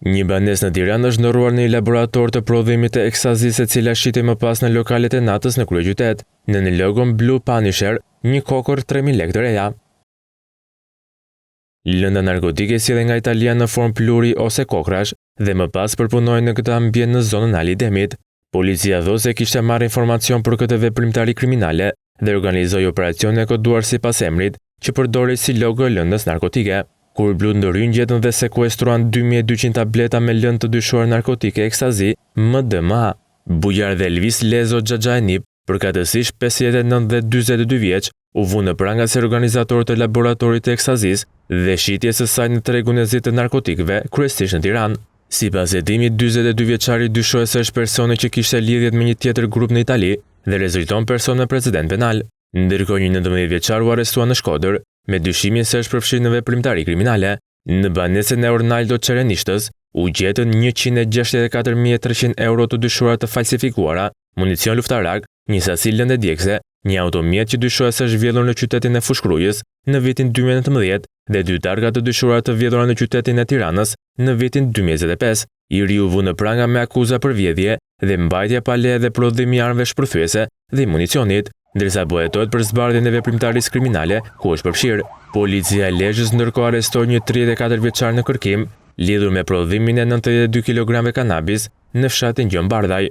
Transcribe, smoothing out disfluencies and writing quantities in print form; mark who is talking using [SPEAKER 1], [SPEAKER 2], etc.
[SPEAKER 1] Një banesë në Tiranë është ndërruar në një laborator të prodhimit të ekstazisë e cila shitej më pas në lokalet e natës në kryeqytet. Në një logon Blue Punisher, një kokër 3.000 lekë të reja. Lënda narkotike sillen nga Italia në formë pluri ose kokrash dhe më pas përpunoi në këtë ambient në zonën Alidemit. Policia tho se kishte marrë informacion për këtë veprimtari kriminale dhe organizoi operacione koduar sipas emrit që përdori si logo lëndës narkotike. Kur Blue ndërhyn gjetën dhe sekuestruan 2200 tableta me lëndë të dyshuar narkotike ekstazi, MDMA. Bujar dhe Elvis Lezo Xhaxhaenip, përkatësisht 59 dhe 42 vjeç, u vu në pranga si organizator të laboratorit të ekstazis dhe shitjes së saj në tregun e zi të narkotikëve, kryesisht në Tiranë. Sipas hetimit, 42 vjeçari dyshohet se është personi që kishte lidhjet me një tjetër grup në Itali dhe rezulton person me precedent penal. Ndërkohë një 19 vjeçar u arrestuan në Shkodër me dyshimin se është përfshirë në veprimtari kriminale. Në banesën e Ornaldo Çerenishtës u gjetën 164.300 euro të dyshuara të falsifikuara, municion luftarak, një sasi lëndë djegëse, një automjet që dyshohet se është vjedhur në qytetin e Fushkrujës në vitin 2019 dhe 2 targa të dyshuara të vjedhura në qytetin e Tiranës në vitin 2025. I ri u vu në pranga me akuza për vjedhje dhe mbajtje pa leje dhe prodhim i armëve shpërthyese dhe municionit, ndërsa po hetohet për zbardhjen e veprimtarisë kriminale ku është përfshirë. Policia e Lezhës ndërkohë arrestoi një 34 vjeçar në kërkim lidhur me prodhimin e 92 kg kanabis në fshatin Gjon Bardhaj.